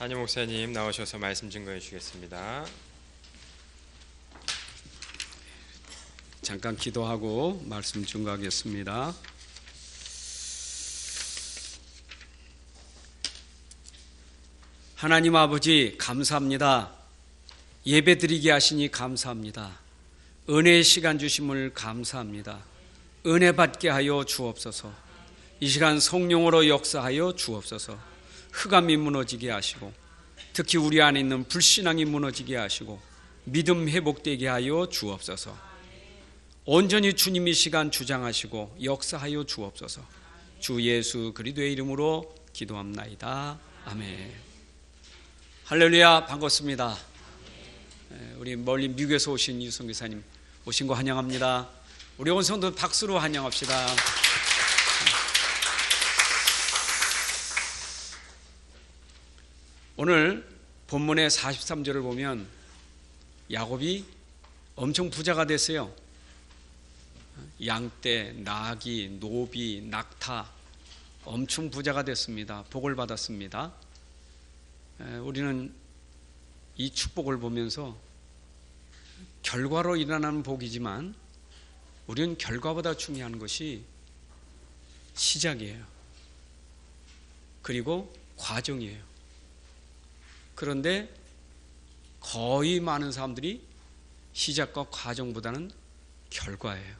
담임 목사님 나오셔서 말씀 증거해 주겠습니다. 잠깐 기도하고 말씀 증거하겠습니다. 하나님 아버지 감사합니다. 예배드리게 하시니 감사합니다. 은혜의 시간 주심을 감사합니다. 은혜 받게 하여 주옵소서. 이 시간 성령으로 역사하여 주옵소서. 흑암이 무너지게 하시고 특히 우리 안에 있는 불신앙이 무너지게 하시고 믿음 회복되게 하여 주옵소서. 온전히 주님이 시간 주장하시고 역사하여 주옵소서. 주 예수 그리스도의 이름으로 기도합나이다. 아멘. 할렐루야, 반갑습니다. 우리 멀리 미국에서 오신 유성 기사님 오신 거 환영합니다. 우리 온 성도 박수로 환영합시다. 오늘 본문의 43절을 보면 야곱이 엄청 부자가 됐어요. 양떼, 나귀, 노비, 낙타 엄청 부자가 됐습니다. 복을 받았습니다. 우리는 이 축복을 보면서 결과로 일어나는 복이지만 우리는 결과보다 중요한 것이 시작이에요. 그리고 과정이에요. 그런데 거의 많은 사람들이 시작과 과정보다는 결과예요.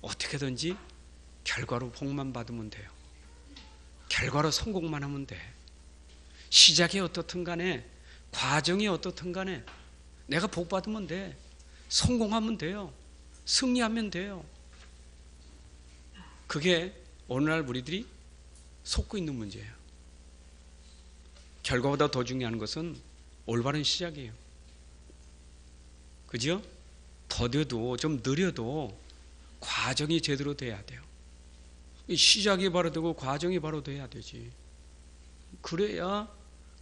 어떻게든지 결과로 복만 받으면 돼요. 결과로 성공만 하면 돼. 시작이 어떻든 간에 과정이 어떻든 간에 내가 복 받으면 돼. 성공하면 돼요. 승리하면 돼요. 그게 오늘날 우리들이 속고 있는 문제예요. 결과보다 더 중요한 것은 올바른 시작이에요. 그죠? 더뎌도 좀 느려도 과정이 제대로 돼야 돼요. 시작이 바로 되고 과정이 바로 돼야 되지. 그래야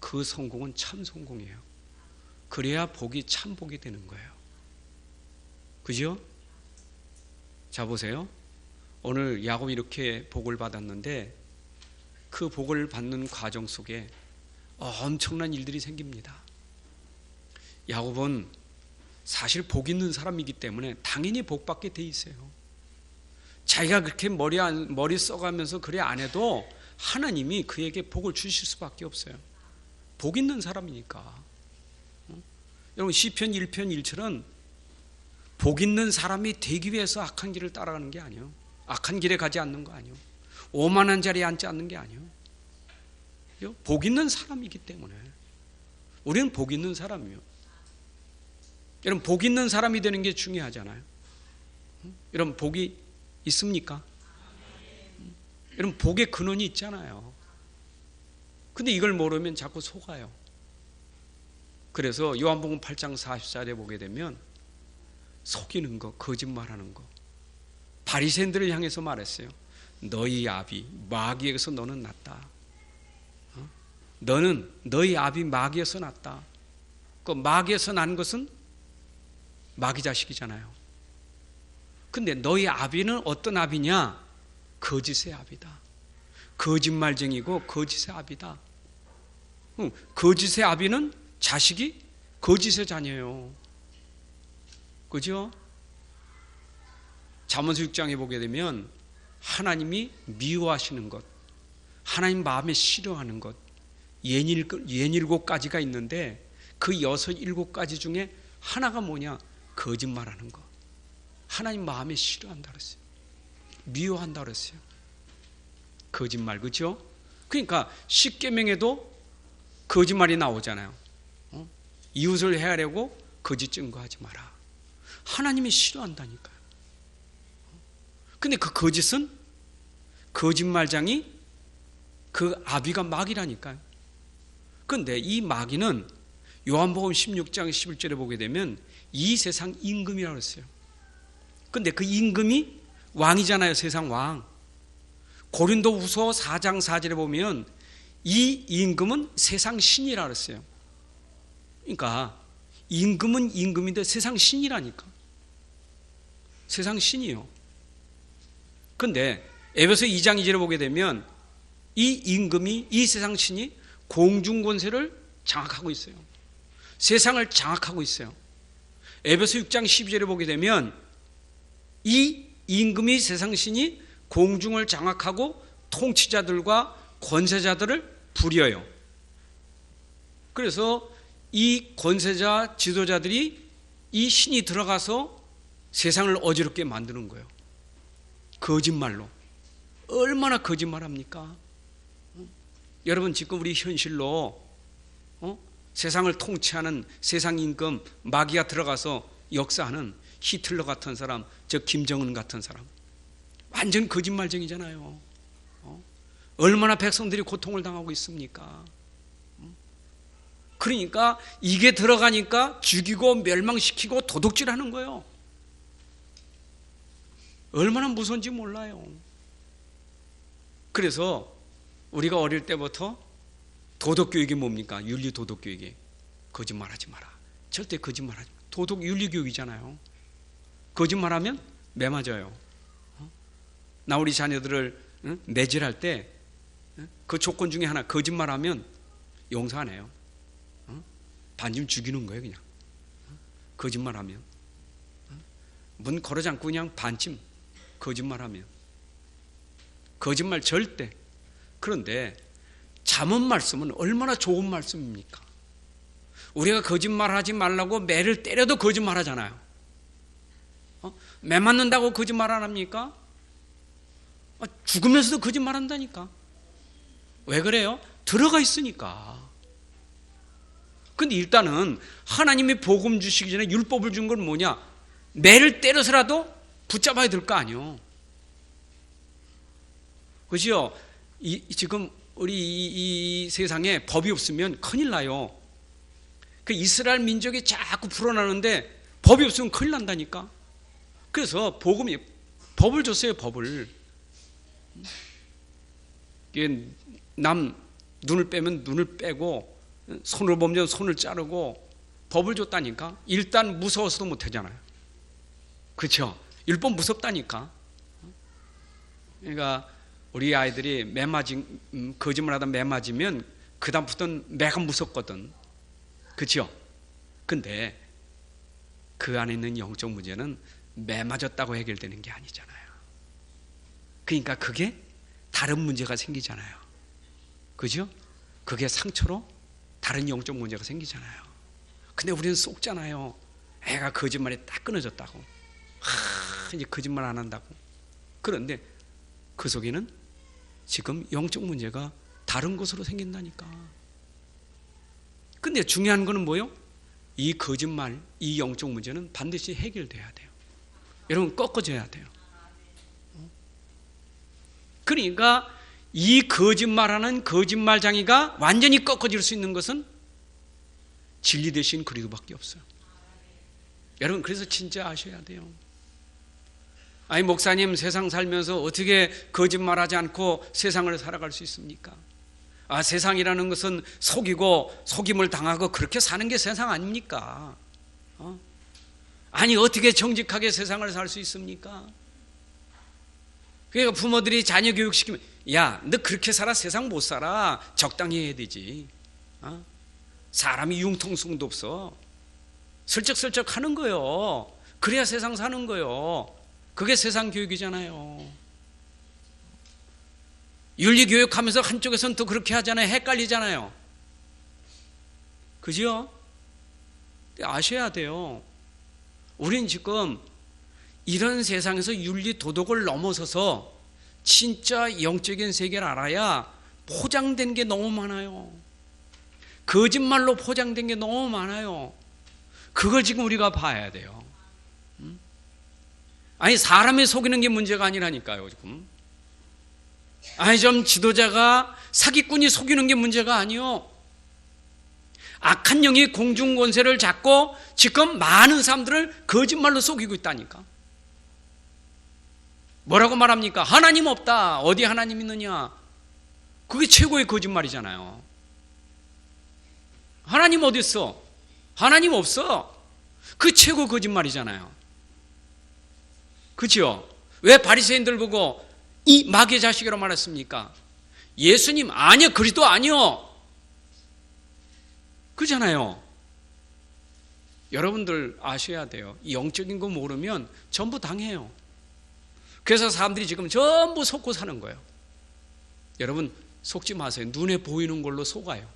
그 성공은 참 성공이에요. 그래야 복이 참 복이 되는 거예요. 그죠? 자, 보세요. 오늘 야곱이 이렇게 복을 받았는데 그 복을 받는 과정 속에 엄청난 일들이 생깁니다. 야곱은 사실 복 있는 사람이기 때문에 당연히 복 받게 돼 있어요. 자기가 그렇게 머리 써가면서 그래 안 해도 하나님이 그에게 복을 주실 수밖에 없어요. 복 있는 사람이니까. 여러분 시편 1편 1절은 복 있는 사람이 되기 위해서 악한 길을 따라가는 게 아니에요. 악한 길에 가지 않는 거 아니에요. 오만한 자리에 앉지 않는 게 아니에요. 복 있는 사람이기 때문에 우리는 복 있는 사람이에요. 여러분 복 있는 사람이 되는 게 중요하잖아요. 여러분 복이 있습니까? 여러분 복의 근원이 있잖아요. 근데 이걸 모르면 자꾸 속아요. 그래서 요한복음 8장 44절에 보게 되면 속이는 거, 거짓말하는 거, 바리새인들을 향해서 말했어요. 너희 아비 마귀에게서 너는 낫다. 너는 너희 아비 마귀에서 났다. 그 마귀에서 난 것은 마귀 자식이잖아요. 근데 너희 아비는 어떤 아비냐? 거짓의 아비다. 거짓말쟁이고 거짓의 아비다. 거짓의 아비는 자식이 거짓의 자녀예요. 그죠? 잠언서 6장에 보게 되면 하나님이 미워하시는 것, 하나님 마음에 싫어하는 것, 67가지가 있는데 그 7가지 중에 하나가 뭐냐? 거짓말하는 거. 하나님 마음에 싫어한다 그랬어요. 미워한다 그랬어요. 거짓말, 그렇죠? 그러니까 십계명에도 거짓말이 나오잖아요. 이웃을 해하려고 거짓 증거하지 마라. 하나님이 싫어한다니까요. 근데 그 거짓은 거짓말장이 그 아비가 마귀라니까요. 그런데 이 마귀는 요한복음 16장 11절에 보게 되면 이 세상 임금이라고 했어요. 그런데 그 임금이 왕이잖아요. 세상 왕. 고린도후서 4장 4절에 보면 이 임금은 세상 신이라고 했어요. 그러니까 임금은 임금인데 세상 신이라니까. 세상 신이요. 그런데 에베소 2장 2절에 보게 되면 이 임금이, 이 세상 신이 공중권세를 장악하고 있어요. 세상을 장악하고 있어요. 에베소 6장 12절에 보게 되면 이 임금이 세상신이 공중을 장악하고 통치자들과 권세자들을 부려요. 그래서 이 권세자 지도자들이 이 신이 들어가서 세상을 어지럽게 만드는 거예요. 거짓말로. 얼마나 거짓말합니까? 여러분 지금 우리 현실로 세상을 통치하는 세상 임금 마귀가 들어가서 역사하는 히틀러 같은 사람, 저 김정은 같은 사람 완전 거짓말쟁이잖아요. 얼마나 백성들이 고통을 당하고 있습니까? 그러니까 이게 들어가니까 죽이고 멸망시키고 도둑질하는 거예요. 얼마나 무서운지 몰라요. 그래서 우리가 어릴 때부터 도덕교육이 뭡니까? 윤리도덕교육이 거짓말하지 마라. 절대 거짓말하지 마라. 도덕 윤리교육이잖아요. 거짓말하면 매 맞아요. 나 우리 자녀들을 매질할 때 그 조건 중에 하나 거짓말하면 용서 안 해요. 반쯤 죽이는 거예요 그냥. 거짓말하면 문 걸어 잠고 그냥 반쯤 거짓말하면 거짓말 절대. 그런데 잠언 말씀은 얼마나 좋은 말씀입니까? 우리가 거짓말하지 말라고 매를 때려도 거짓말하잖아요. 매 맞는다고 거짓말 안 합니까? 죽으면서도 거짓말한다니까. 왜 그래요? 들어가 있으니까. 근데 일단은 하나님이 복음 주시기 전에 율법을 준 건 뭐냐? 매를 때려서라도 붙잡아야 될 거 아니요. 그죠? 지금 우리 이 세상에 법이 없으면 큰일 나요. 그 이스라엘 민족이 자꾸 불어나는데 법이 없으면 큰일 난다니까. 그래서 복음이 법을 줬어요. 법을. 남 눈을 빼면 눈을 빼고 손을 보면 손을 자르고 법을 줬다니까. 일단 무서워서도 못하잖아요. 그렇죠? 율법 무섭다니까. 그러니까 우리 아이들이 거짓말하다 매 맞으면 그 다음부터는 매가 무섭거든. 그렇죠? 근데 그 안에 있는 영적 문제는 매 맞았다고 해결되는 게 아니잖아요. 그러니까 그게 다른 문제가 생기잖아요. 그죠? 그게 상처로 다른 영적 문제가 생기잖아요. 근데 우리는 속잖아요. 애가 거짓말이 딱 끊어졌다고. 이제 거짓말 안 한다고. 그런데 그 속에는 지금 영적 문제가 다른 것으로 생긴다니까. 근데 중요한 거는 뭐예요? 이 거짓말, 이 영적 문제는 반드시 해결돼야 돼요. 여러분 꺾어져야 돼요. 그러니까 이 거짓말하는 거짓말장이가 완전히 꺾어질 수 있는 것은 진리 대신 그리스도밖에 없어요. 여러분 그래서 진짜 아셔야 돼요. 아니 목사님 세상 살면서 어떻게 거짓말하지 않고 세상을 살아갈 수 있습니까? 세상이라는 것은 속이고 속임을 당하고 그렇게 사는 게 세상 아닙니까? 아니 어떻게 정직하게 세상을 살 수 있습니까? 그러니까 부모들이 자녀 교육시키면 야, 너 그렇게 살아 세상 못 살아. 적당히 해야 되지. 사람이 융통성도 없어. 슬쩍슬쩍 하는 거요. 그래야 세상 사는 거요. 그게 세상 교육이잖아요. 윤리교육하면서 한쪽에서는 또 그렇게 하잖아요. 헷갈리잖아요. 그죠? 아셔야 돼요. 우린 지금 이런 세상에서 윤리 도덕을 넘어서서 진짜 영적인 세계를 알아야 포장된 게 너무 많아요. 거짓말로 포장된 게 너무 많아요. 그걸 지금 우리가 봐야 돼요. 아니 사람이 속이는 게 문제가 아니라니까요 지금. 아니 좀 지도자가 사기꾼이 속이는 게 문제가 아니요. 악한 영이 공중권세를 잡고 지금 많은 사람들을 거짓말로 속이고 있다니까. 뭐라고 말합니까? 하나님 없다. 어디 하나님 있느냐? 그게 최고의 거짓말이잖아요. 하나님 어디 있어? 하나님 없어. 그 최고 거짓말이잖아요. 그렇죠? 왜 바리새인들 보고 이 마귀의 자식이라고 말했습니까? 예수님 아니요, 그리스도 아니요. 그잖아요. 여러분들 아셔야 돼요. 이 영적인 거 모르면 전부 당해요. 그래서 사람들이 지금 전부 속고 사는 거예요. 여러분 속지 마세요. 눈에 보이는 걸로 속아요.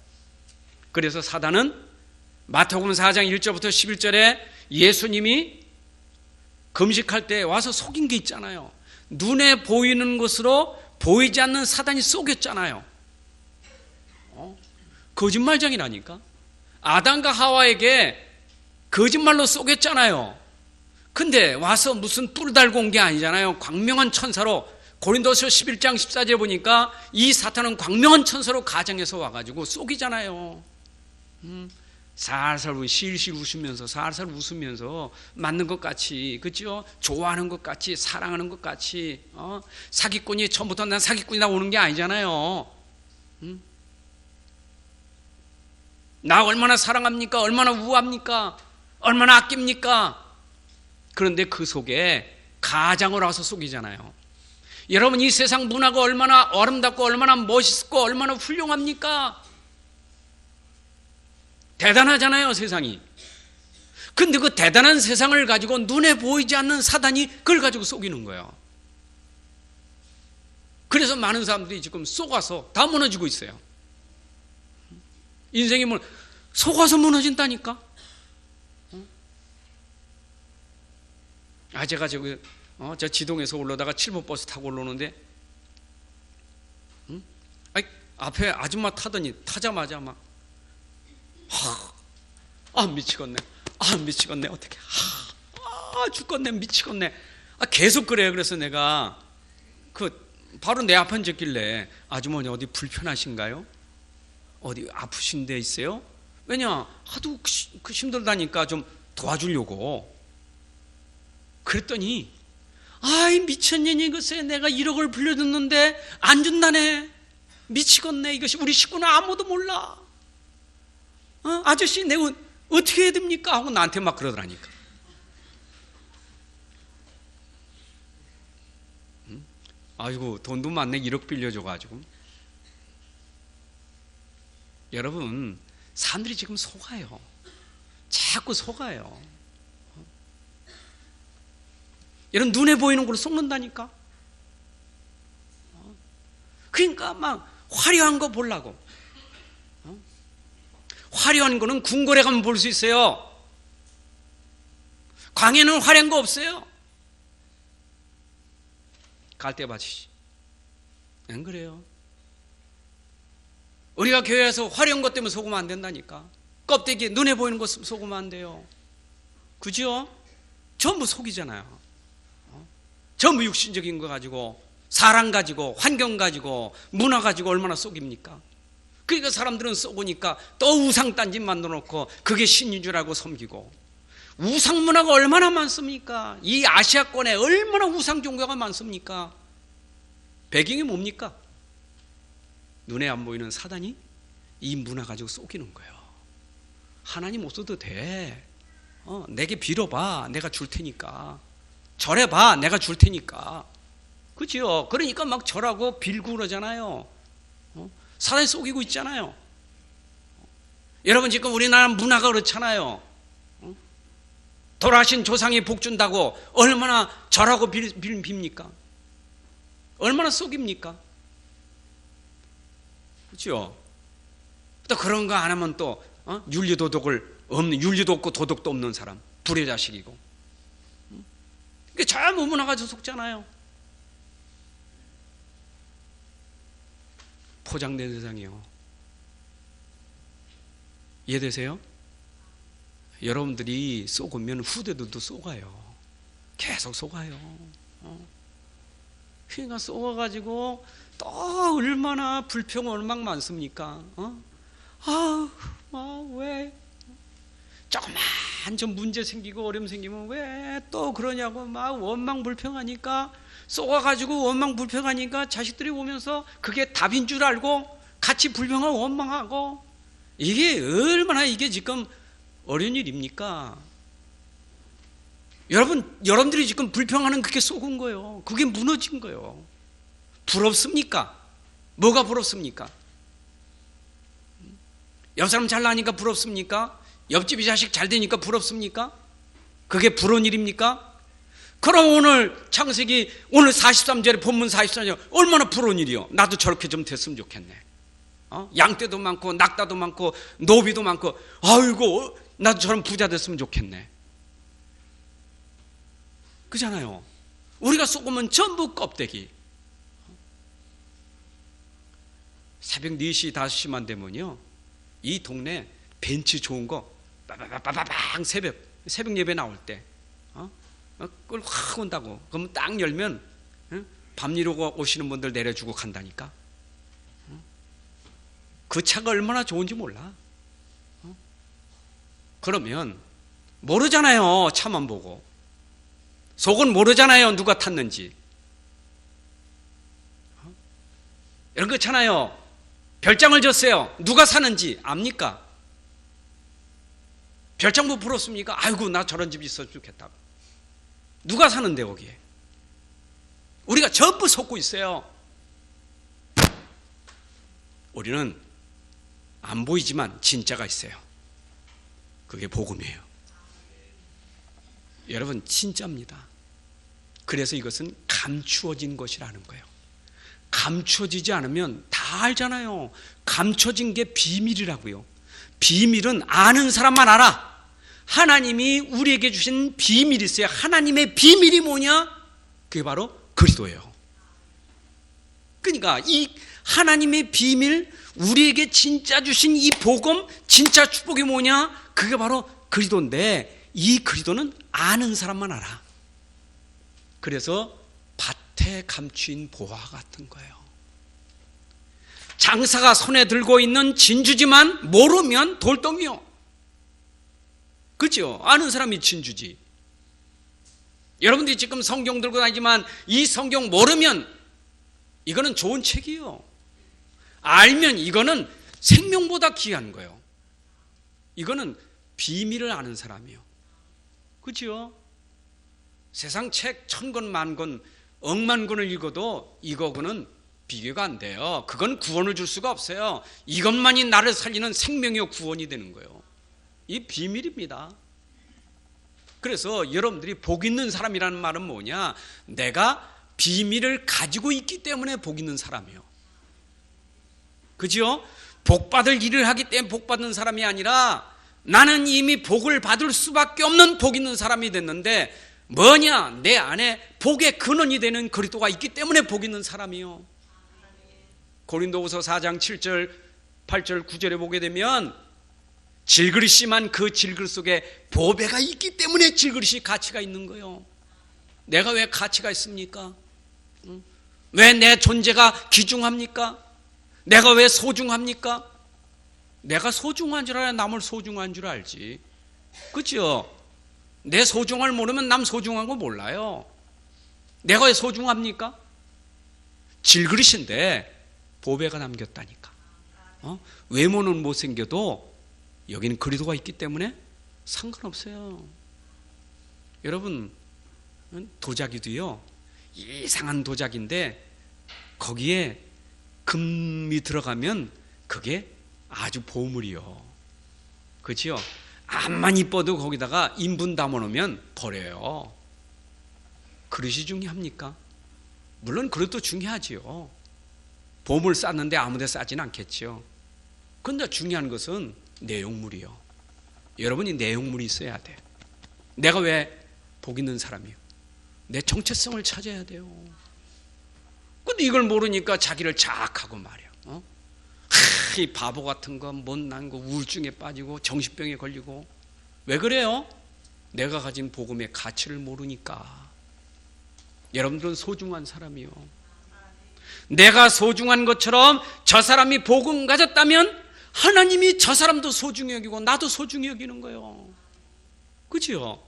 그래서 사단은 마태복음 4장 1절부터 11절에 예수님이 금식할 때 와서 속인 게 있잖아요. 눈에 보이는 것으로 보이지 않는 사단이 속였잖아요. 거짓말장이라니까. 아담과 하와에게 거짓말로 속였잖아요. 근데 와서 무슨 뿔 달고 온 게 아니잖아요. 광명한 천사로, 고린도서 11장 14절에 보니까 이 사탄은 광명한 천사로 가정에서 와가지고 속이잖아요. 살살 실실 웃으면서 살살 웃으면서 맞는 것 같이, 그렇죠? 좋아하는 것 같이, 사랑하는 것 같이, 사기꾼이 처음부터 난 사기꾼이다 오는 게 아니잖아요. 나 얼마나 사랑합니까? 얼마나 우아합니까? 얼마나 아낍니까? 그런데 그 속에 가장을 와서 속이잖아요. 여러분 이 세상 문화가 얼마나 아름답고 얼마나 멋있고 얼마나 훌륭합니까? 대단하잖아요, 세상이. 근데 그 대단한 세상을 가지고 눈에 보이지 않는 사단이 그걸 가지고 속이는 거예요. 그래서 많은 사람들이 지금 속아서 다 무너지고 있어요. 인생이 속아서 무너진다니까. 제가 저 지동에서 올라다가 7번 버스 타고 올라오는데 앞에 아줌마 타자마자 막 미치겠네. 미치겠네. 어떻게. 죽겠네. 미치겠네. 계속 그래요. 그래서 내가 바로 내 앞에 앉았길래 아주머니 어디 불편하신가요? 어디 아프신 데 있어요? 왜냐? 하도 힘들다니까 좀 도와주려고. 그랬더니 이 미쳤년이 글쎄 내가 1억을 빌려줬는데 안 준다네. 미치겠네. 이것이 우리 식구는 아무도 몰라. 아저씨 내가 어떻게 해야 됩니까? 하고 나한테 막 그러더라니까. 아이고 돈도 많네. 1억 빌려줘가지고. 여러분 사람들이 지금 속아요. 자꾸 속아요. 여러분 눈에 보이는 걸로 속는다니까. 그러니까 막 화려한 거 보려고. 화려한 거는 궁궐에 가면 볼 수 있어요. 광야는 화려한 거 없어요. 갈대밭이지. 안 그래요? 우리가 교회에서 화려한 것 때문에 속으면 안 된다니까. 껍데기 눈에 보이는 것 속으면 안 돼요. 그죠? 전부 속이잖아요. 전부 육신적인 거 가지고, 사랑 가지고, 환경 가지고, 문화 가지고 얼마나 속입니까? 그러니까 사람들은 속으니까 또 우상딴짓 만들어 놓고 그게 신인 줄 알고 섬기고. 우상 문화가 얼마나 많습니까? 이 아시아권에 얼마나 우상 종교가 많습니까? 배경이 뭡니까? 눈에 안 보이는 사단이 이 문화 가지고 속이는 거예요. 하나님 못 써도 돼. 내게 빌어봐. 내가 줄 테니까. 절해봐. 내가 줄 테니까. 그죠? 그러니까 막 절하고 빌고 그러잖아요. 사단이 속이고 있잖아요. 여러분 지금 우리나라 문화가 그렇잖아요. 돌아가신 조상이 복 준다고 얼마나 절하고 빕니까? 얼마나 속입니까? 그렇죠? 또 그런 거 안 하면 또 윤리도 없고 도덕도 없는 사람, 불의 자식이고. 그게 전부 문화가 속잖아요. 포장된 세상이요. 이해되세요? 여러분들이 속으면 후대들도 속아요. 계속 속아요. 그러니까 속아가지고 또 얼마나 불평원망 많습니까? 왜 조그만 좀 문제 생기고 어려움 생기면 왜 또 그러냐고 막 원망불평하니까, 속아가지고 원망불평하니까 자식들이 오면서 그게 답인 줄 알고 같이 불평하고 원망하고. 이게 얼마나 이게 지금 어려운 일입니까? 여러분들이 지금 불평하는 그게 속은 거예요. 그게 무너진 거예요. 부럽습니까? 뭐가 부럽습니까? 옆 사람 잘나니까 부럽습니까? 옆집이 자식 잘 되니까 부럽습니까? 그게 부러운 일입니까? 그럼 오늘 창세기 오늘 43절에 본문 43절 얼마나 부러운 일이요. 나도 저렇게 좀 됐으면 좋겠네. 양떼도 많고 낙타도 많고 노비도 많고 아이고 나도 저런 부자 됐으면 좋겠네. 그잖아요. 우리가 속으면 전부 껍데기. 새벽 4시 5시만 되면요 이 동네 벤치 좋은 거 빠바바바방 새벽 예배 나올 때 그걸 확 온다고. 그러면 딱 열면 밤 이루고 오시는 분들 내려주고 간다니까. 그 차가 얼마나 좋은지 몰라. 그러면 모르잖아요. 차만 보고. 속은 모르잖아요. 누가 탔는지. 이런 거 있잖아요. 별장을 줬어요. 누가 사는지 압니까? 별장도 부럽습니까? 아이고 나 저런 집 있었으면 좋겠다. 누가 사는데 거기에? 우리가 전부 속고 있어요. 우리는 안 보이지만 진짜가 있어요. 그게 복음이에요. 여러분 진짜입니다. 그래서 이것은 감추어진 것이라는 거예요. 감추어지지 않으면 다 알잖아요. 감춰진 게 비밀이라고요. 비밀은 아는 사람만 알아. 하나님이 우리에게 주신 비밀이 있어요. 하나님의 비밀이 뭐냐? 그게 바로 그리스도예요. 그러니까 이 하나님의 비밀, 우리에게 진짜 주신 이 복음, 진짜 축복이 뭐냐? 그게 바로 그리스도인데 이 그리스도는 아는 사람만 알아. 그래서 밭에 감추인 보화 같은 거예요. 장사가 손에 들고 있는 진주지만 모르면 돌덩이요. 그렇죠? 아는 사람이 진주지. 여러분들이 지금 성경 들고 다니지만 이 성경 모르면 이거는 좋은 책이요. 알면 이거는 생명보다 귀한 거예요. 이거는 비밀을 아는 사람이요. 그렇죠? 세상 책 1000권 만권 억만 권을 읽어도 이거는 비교가 안 돼요. 그건 구원을 줄 수가 없어요. 이것만이 나를 살리는 생명의 구원이 되는 거예요. 이 비밀입니다. 그래서 여러분들이 복 있는 사람이라는 말은 뭐냐? 내가 비밀을 가지고 있기 때문에 복 있는 사람이에요. 그죠? 복 받을 일을 하기 때문에 복 받는 사람이 아니라 나는 이미 복을 받을 수밖에 없는 복 있는 사람이 됐는데 뭐냐? 내 안에 복의 근원이 되는 그리스도가 있기 때문에 복 있는 사람이요. 고린도후서 4장 7절 8절 9절에 보게 되면 질그릇이만 그 질그릇 속에 보배가 있기 때문에 질그릇이 가치가 있는 거예요. 내가 왜 가치가 있습니까? 왜 내 존재가 귀중합니까? 내가 왜 소중합니까? 내가 소중한 줄 알아야 남을 소중한 줄 알지. 그렇죠? 내 소중함을 모르면 남 소중한 거 몰라요. 내가 왜 소중합니까? 질그릇인데 보배가 남겼다니까. 외모는 못생겨도 여기는 그리스도가 있기 때문에 상관없어요. 여러분 도자기도요 이상한 도자기인데 거기에 금이 들어가면 그게 아주 보물이요. 그렇죠? 암만 이뻐도 거기다가 인분 담아놓으면 버려요. 그릇이 중요합니까? 물론 그릇도 중요하지요. 보물 쌌는데 아무데 싸진 않겠죠. 그런데 중요한 것은 내용물이요. 여러분이 내용물이 있어야 돼. 내가 왜 복 있는 사람이요? 내 정체성을 찾아야 돼요. 근데 이걸 모르니까 자기를 자학하고 말이야. 이 바보 같은 거, 못난 거, 우울증에 빠지고 정신병에 걸리고. 왜 그래요? 내가 가진 복음의 가치를 모르니까. 여러분들은 소중한 사람이요. 내가 소중한 것처럼 저 사람이 복음 가졌다면 하나님이 저 사람도 소중히 여기고 나도 소중히 여기는 거예요. 그죠?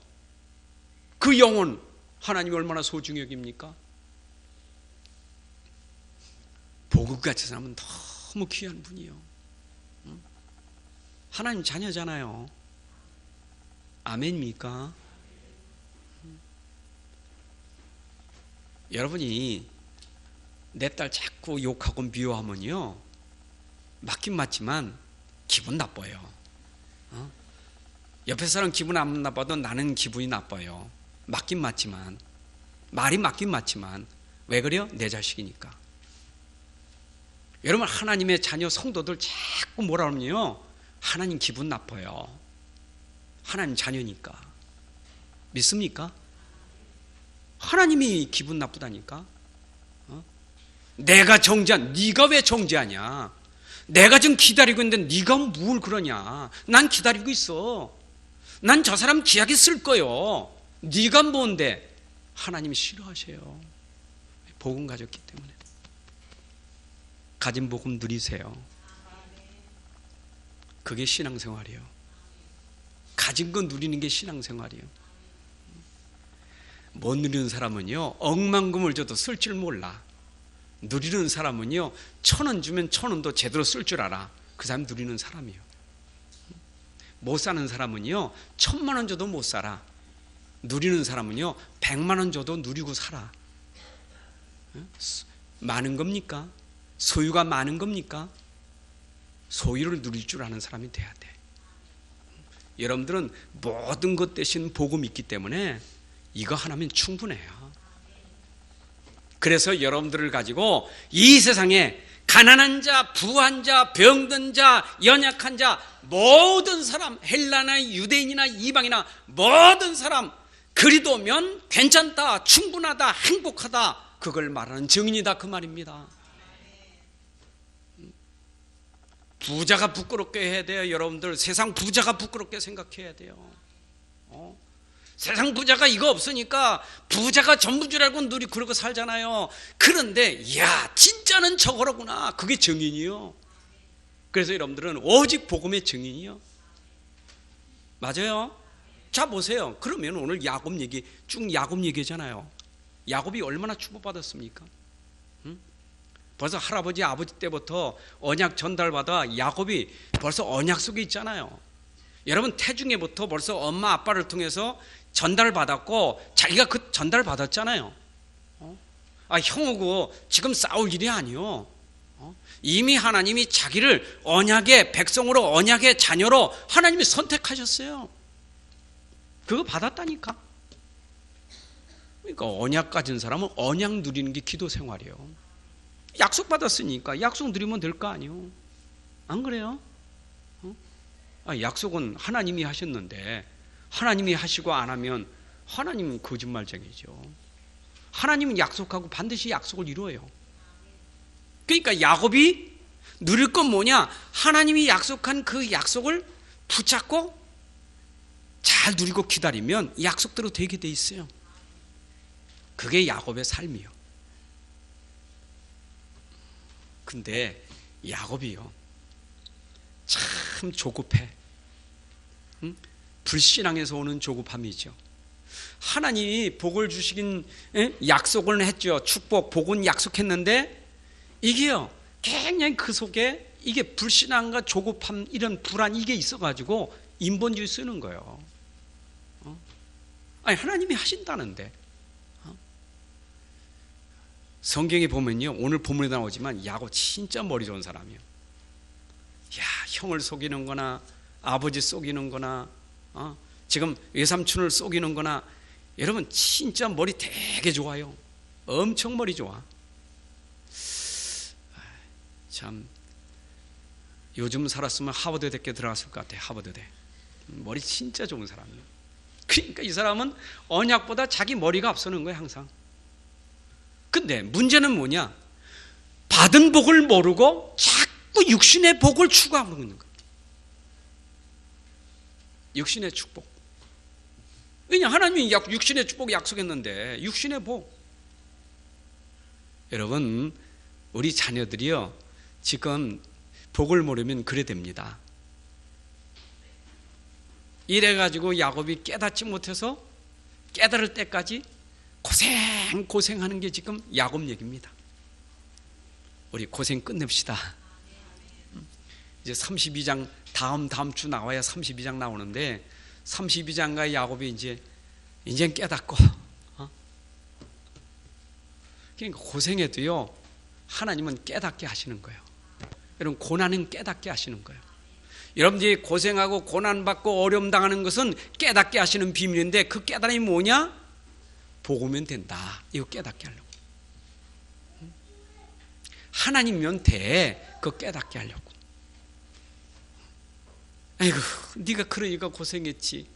그 영혼 하나님이 얼마나 소중히 여깁니까? 복음 같은 사람은 너무 귀한 분이요. 하나님 자녀잖아요. 아멘입니까? 여러분이 내 딸 자꾸 욕하고 미워하면요 맞긴 맞지만 기분 나빠요. 옆에 사람 기분 안 나빠도 나는 기분이 나빠요. 맞긴 맞지만, 말이 맞긴 맞지만, 왜 그래요? 내 자식이니까. 여러분, 하나님의 자녀 성도들 자꾸 뭐라 그러면요, 하나님 기분 나빠요. 하나님 자녀니까. 믿습니까? 하나님이 기분 나쁘다니까. 내가 정죄한, 네가 왜 정죄하냐? 내가 지금 기다리고 있는데 네가 뭘 그러냐? 난 기다리고 있어. 난 저 사람 귀하게 쓸 거요. 네가 뭔데? 하나님이 싫어하셔요. 복음 가졌기 때문에. 가진 복음 누리세요. 그게 신앙생활이에요. 가진 건 누리는 게 신앙생활이에요. 못 누리는 사람은요, 억만금을 줘도 쓸 줄 몰라. 누리는 사람은요, 1,000원 주면 1,000원도 제대로 쓸 줄 알아. 그 사람 누리는 사람이에요. 못 사는 사람은요, 1,000만 원 줘도 못 살아. 누리는 사람은요, 100만 원 줘도 누리고 살아. 많은 겁니까? 소유가 많은 겁니까? 소유를 누릴 줄 아는 사람이 돼야 돼. 여러분들은 모든 것 대신 복음이 있기 때문에 이거 하나면 충분해요. 그래서 여러분들을 가지고 이 세상에 가난한 자, 부한 자, 병든 자, 연약한 자, 모든 사람, 헬라나 유대인이나 이방이나 모든 사람 그리도면 괜찮다, 충분하다, 행복하다, 그걸 말하는 증인이다, 그 말입니다. 부자가 부끄럽게 해야 돼요. 여러분들 세상 부자가 부끄럽게 생각해야 돼요. 세상 부자가 이거 없으니까 부자가 전부 줄 알고 누리 그러고 살잖아요. 그런데 야, 진짜는 저거로구나. 그게 증인이요. 그래서 여러분들은 오직 복음의 증인이요. 맞아요? 자 보세요. 그러면 오늘 야곱 얘기, 쭉 야곱 얘기잖아요. 야곱이 얼마나 축복받았습니까? 벌써 할아버지 아버지 때부터 언약 전달받아 야곱이 벌써 언약 속에 있잖아요. 여러분 태중에부터 벌써 엄마 아빠를 통해서 전달받았고 자기가 그 전달받았잖아요. 형하고 지금 싸울 일이 아니요. 이미 하나님이 자기를 언약의 백성으로, 언약의 자녀로 하나님이 선택하셨어요. 그거 받았다니까. 그러니까 언약 가진 사람은 언약 누리는 게 기도 생활이에요. 약속 받았으니까 약속 누리면 될 거 아니에요. 안 그래요? 약속은 하나님이 하셨는데 하나님이 하시고 안 하면 하나님은 거짓말쟁이죠. 하나님은 약속하고 반드시 약속을 이루어요. 그러니까 야곱이 누릴 건 뭐냐? 하나님이 약속한 그 약속을 붙잡고 잘 누리고 기다리면 약속대로 되게 돼 있어요. 그게 야곱의 삶이요. 근데 야곱이요, 참 조급해. 불신앙에서 오는 조급함이죠. 하나님이 복을 주시긴 약속을 했죠. 축복, 복은 약속했는데 이게요, 굉장히 그 속에 이게 불신앙과 조급함, 이런 불안, 이게 있어가지고 인본주의 쓰는 거예요. 아니 하나님이 하신다는데. 성경에 보면요, 오늘 본문에 나오지만 야곱 진짜 머리 좋은 사람이에요. 야, 형을 속이는 거나 아버지 속이는 거나 지금 외삼촌을 속이는 거나, 여러분 진짜 머리 되게 좋아요. 엄청 머리 좋아. 참 요즘 살았으면 하버드 대학교 들어갔을 것 같아. 하버드대. 머리 진짜 좋은 사람이에요. 그러니까 이 사람은 언약보다 자기 머리가 앞서는 거예요, 항상. 근데 문제는 뭐냐? 받은 복을 모르고 자꾸 육신의 복을 추구하고 있는 거예요. 육신의 축복. 왜냐? 하나님이 육신의 축복 약속했는데 육신의 복. 여러분, 우리 자녀들이요, 지금 복을 모르면 그래 됩니다. 이래가지고 야곱이 깨닫지 못해서 깨달을 때까지 고생하는 게 지금 야곱 얘기입니다. 우리 고생 끝냅시다. 이제 32장 다음 주 나와야 32장 나오는데 32장과 야곱이 이제 깨닫고 그러니까 고생해도요, 하나님은 깨닫게 하시는 거예요. 여러분 고난은 깨닫게 하시는 거예요. 여러분들이 고생하고 고난받고 어려움 당하는 것은 깨닫게 하시는 비밀인데 그 깨달음이 뭐냐? 복음이면 된다. 이거 깨닫게 하려고. 하나님이면 돼. 그거 깨닫게 하려고. 아이고, 네가 그러니까 고생했지.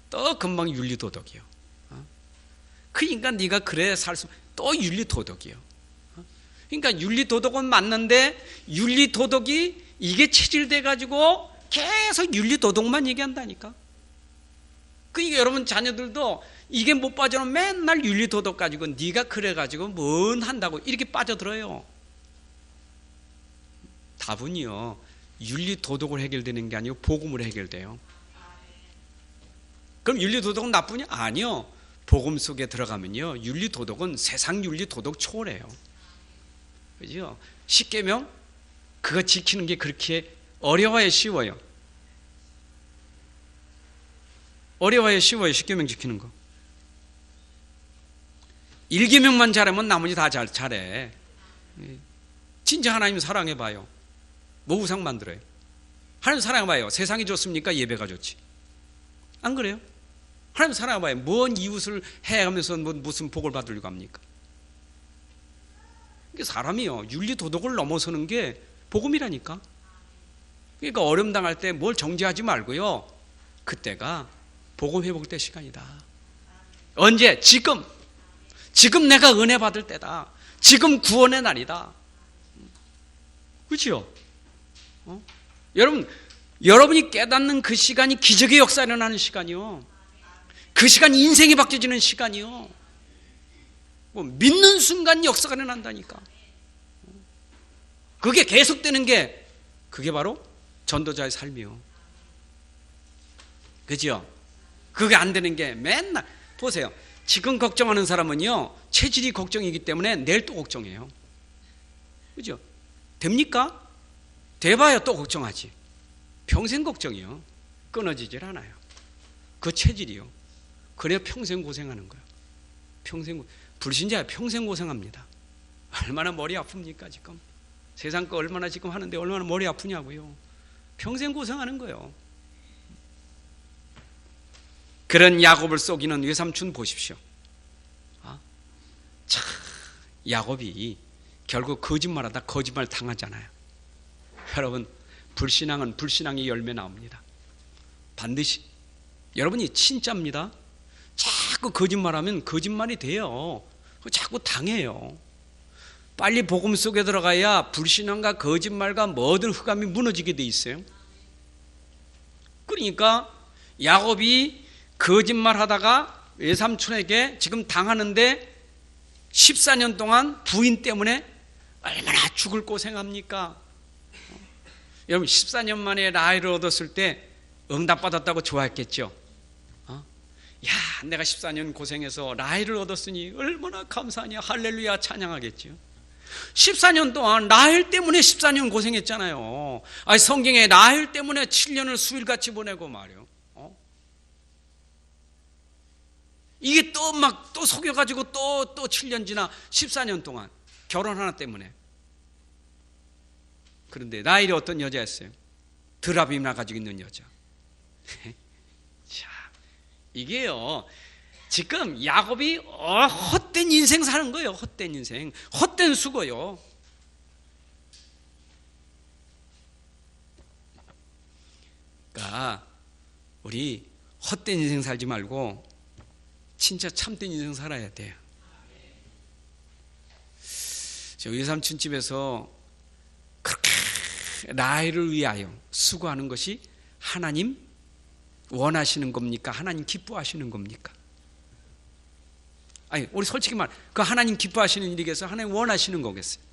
또 금방 윤리도덕이요. 그러니까 네가 그래 살 수, 또 윤리도덕이요. 그러니까 윤리도덕은 맞는데 윤리도덕이 이게 체질돼 가지고 계속 윤리도덕만 얘기한다니까. 그러니까 여러분 자녀들도 이게 못 빠져는 맨날 윤리도덕 가지고 네가 그래 가지고 뭔 한다고 이렇게 빠져들어요. 답은요, 윤리도덕을 해결되는 게 아니고 복음으로 해결돼요. 그럼 윤리도덕은 나쁘냐? 아니요. 복음 속에 들어가면요, 윤리도덕은 세상 윤리도덕 초월해요. 그죠? 십계명 그거 지키는 게 그렇게 어려워요, 쉬워요? 어려워요, 쉬워요? 십계명 지키는 거. 1계명만 잘하면 나머지 다 잘해. 진짜 하나님 사랑해봐요. 뭐 우상 만들어요? 하나님 사랑해봐요. 세상이 좋습니까? 예배가 좋지. 안 그래요? 하나님 사랑해봐요. 뭔 이웃을 해가면서 무슨 복을 받으려고 합니까? 사람이요, 윤리도덕을 넘어서는 게 복음이라니까. 그러니까 어려움 당할 때 뭘 정죄하지 말고요, 그때가 복음 회복 때 시간이다. 언제? 지금 내가 은혜 받을 때다. 지금 구원의 날이다. 그렇죠? 여러분이 깨닫는 그 시간이 기적의 역사 일어나는 시간이요. 그 시간이 인생이 바뀌어지는 시간이요. 믿는 순간 역사가 일어난다니까. 그게 계속되는 게 그게 바로 전도자의 삶이요. 그죠? 그게 안 되는 게 맨날 보세요. 지금 걱정하는 사람은요, 체질이 걱정이기 때문에 내일 또 걱정해요. 그죠? 됩니까? 돼봐야 또 걱정하지. 평생 걱정이요. 끊어지질 않아요. 그 체질이요. 그래야 평생 고생하는 거예요. 불신자 평생 고생합니다. 얼마나 머리 아픕니까 지금? 세상 거 얼마나 지금 하는데 얼마나 머리 아프냐고요. 평생 고생하는 거예요. 그런 야곱을 속이는 외삼촌 보십시오. 참, 야곱이 결국 거짓말하다 거짓말 당하잖아요. 여러분, 불신앙은 불신앙의 열매 나옵니다. 반드시. 여러분이 진짜입니다. 자꾸 거짓말하면 거짓말이 돼요. 자꾸 당해요. 빨리 복음 속에 들어가야 불신앙과 거짓말과 모든 흑암이 무너지게 돼 있어요. 그러니까 야곱이 거짓말하다가 외삼촌에게 지금 당하는데 14년 동안 부인 때문에 얼마나 죽을 고생합니까? 여러분 14년 만에 라헬을 얻었을 때 응답받았다고 좋아했겠죠? 야, 내가 14년 고생해서 라헬을 얻었으니 얼마나 감사하냐, 할렐루야 찬양하겠죠. 14년 동안 라헬 때문에 14년 고생했잖아요. 아니, 성경에 라헬 때문에 7년을 수일같이 보내고 말이요. 이게 또 속여가지고 또 7년 지나 14년 동안 결혼 하나 때문에. 그런데 라헬이 어떤 여자였어요? 드라빔이나 가지고 있는 여자. 자, 이게요, 지금 야곱이 헛된 인생 사는 거예요. 헛된 인생, 헛된 수고요. 그러니까 우리 헛된 인생 살지 말고 진짜 참된 인생 살아야 돼요. 저 외삼촌 집에서 그렇게 라헬을 위하여 수고하는 것이 하나님 원하시는 겁니까? 하나님 기뻐하시는 겁니까? 아니, 우리 솔직히 말, 그 하나님 기뻐하시는 일이겠어요? 하나님 원하시는 거겠어요?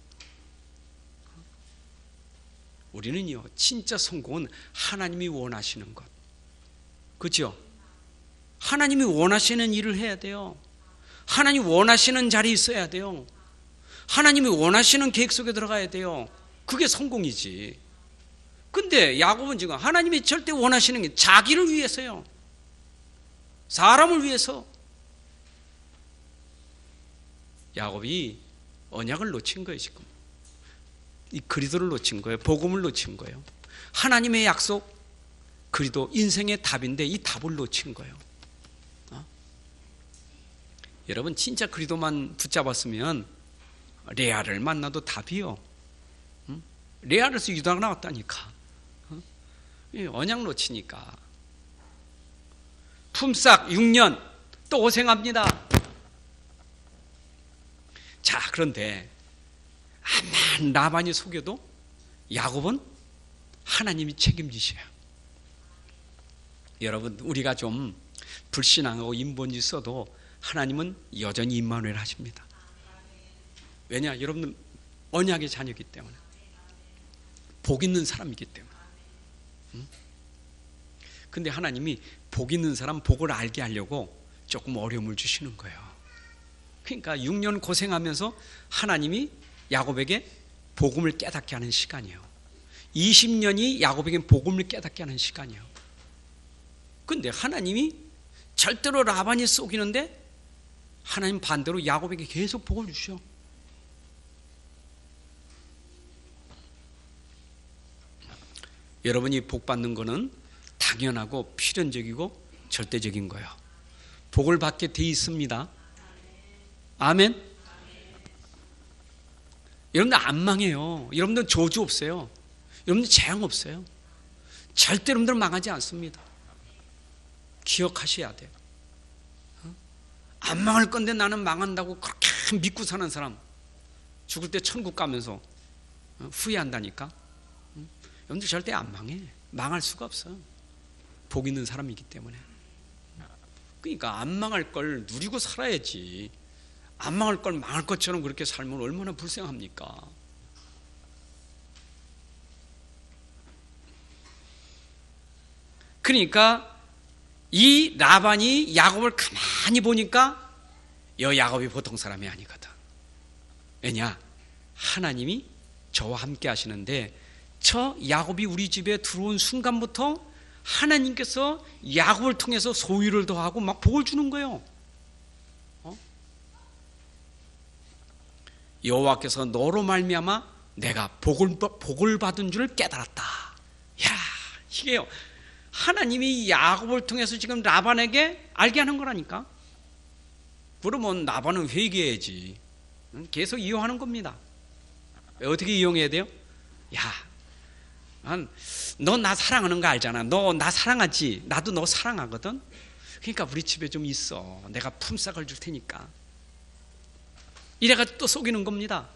우리는요, 진짜 성공은 하나님이 원하시는 것. 그렇죠? 하나님이 원하시는 일을 해야 돼요. 하나님 원하시는 자리에 있어야 돼요. 하나님이 원하시는 계획 속에 들어가야 돼요. 그게 성공이지. 근데 야곱은 지금 하나님이 절대 원하시는 게 자기를 위해서요. 사람을 위해서. 야곱이 언약을 놓친 거예요, 지금. 이 그리스도를 놓친 거예요. 복음을 놓친 거예요. 하나님의 약속, 그리도 인생의 답인데 이 답을 놓친 거예요. 여러분 진짜 그리도만 붙잡았으면 레아를 만나도 답이요. 레아에서 유다가 나왔다니까. 언약 놓치니까. 품삯 6년 또 고생합니다. 자, 그런데 아만 라반이 속여도 야곱은 하나님이 책임지셔요. 여러분 우리가 좀 불신앙하고 인본주의 써도 하나님은 여전히 임마누엘 하십니다. 왜냐? 여러분은 언약의 자녀이기 때문에, 복 있는 사람이기 때문에. 근데 하나님이 복 있는 사람 복을 알게 하려고 조금 어려움을 주시는 거예요. 그러니까 6년 고생하면서 하나님이 야곱에게 복음을 깨닫게 하는 시간이에요. 20년이 야곱에게 복음을 깨닫게 하는 시간이에요. 근데 하나님이 절대로 라반이 속이는데 하나님 반대로 야곱에게 계속 복을 주셔. 여러분이 복 받는 거는 당연하고 필연적이고 절대적인 거예요. 복을 받게 돼 있습니다. 아멘. 여러분들 안 망해요. 여러분들 저주 없어요. 여러분들 재앙 없어요. 절대 여러분들 망하지 않습니다. 기억하셔야 돼요. 안 망할 건데 나는 망한다고 그렇게 믿고 사는 사람 죽을 때 천국 가면서 후회한다니까. 여러분들 절대 안 망해. 망할 수가 없어. 복 있는 사람이기 때문에. 그러니까 안 망할 걸 누리고 살아야지. 안 망할 걸 망할 것처럼 그렇게 살면 얼마나 불쌍합니까? 그러니까 이 라반이 야곱을 가만히 보니까 야곱이 보통 사람이 아니거든. 왜냐? 하나님이 저와 함께 하시는데 저 야곱이 우리 집에 들어온 순간부터 하나님께서 야곱을 통해서 소유를 더하고 막 복을 주는 거예요. 여호와께서 너로 말미암아 내가 복을 받은 줄을 깨달았다. 야, 이게요. 하나님이 야곱을 통해서 지금 라반에게 알게 하는 거라니까. 그러면 라반은 회개해야지. 계속 이용하는 겁니다. 어떻게 이용해야 돼요? 야, 너 나 사랑하는 거 알잖아. 너 나 사랑하지? 나도 너 사랑하거든. 그러니까 우리 집에 좀 있어. 내가 품삯을 줄 테니까. 이래가 또 속이는 겁니다.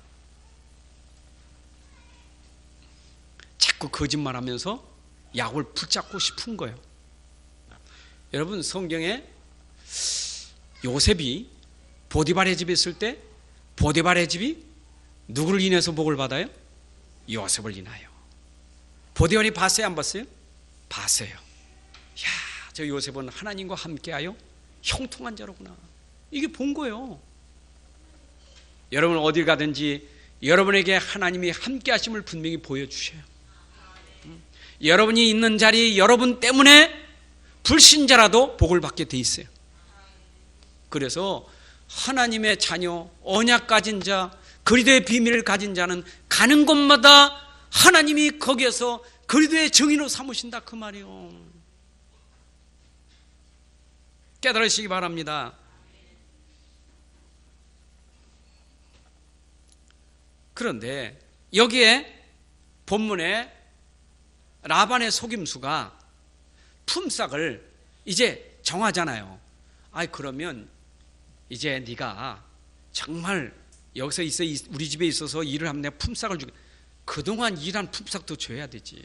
자꾸 거짓말하면서 야곱을 붙잡고 싶은 거예요. 여러분 성경에 요셉이 보디발의 집에 있을 때 보디발의 집이 누구를 인해서 복을 받아요? 요셉을 인하여. 보디발이 봤어요, 안 봤어요? 봤어요. 야, 저 요셉은 하나님과 함께하여 형통한 자로구나. 이게 본 거예요. 여러분 어딜 가든지 여러분에게 하나님이 함께 하심을 분명히 보여주셔요. 여러분이 있는 자리 여러분 때문에 불신자라도 복을 받게 돼 있어요. 그래서 하나님의 자녀, 언약 가진 자, 그리스도의 비밀을 가진 자는 가는 곳마다 하나님이 거기에서 그리스도의 증인으로 삼으신다 그 말이에요. 깨달으시기 바랍니다. 그런데 여기에 본문에 라반의 속임수가 품삯을 이제 정하잖아요. 그러면 이제 네가 정말 여기서 있어 우리 집에 있어서 일을 하면 내가 품삯을 주게. 그동안 일한 품삯도 줘야 되지.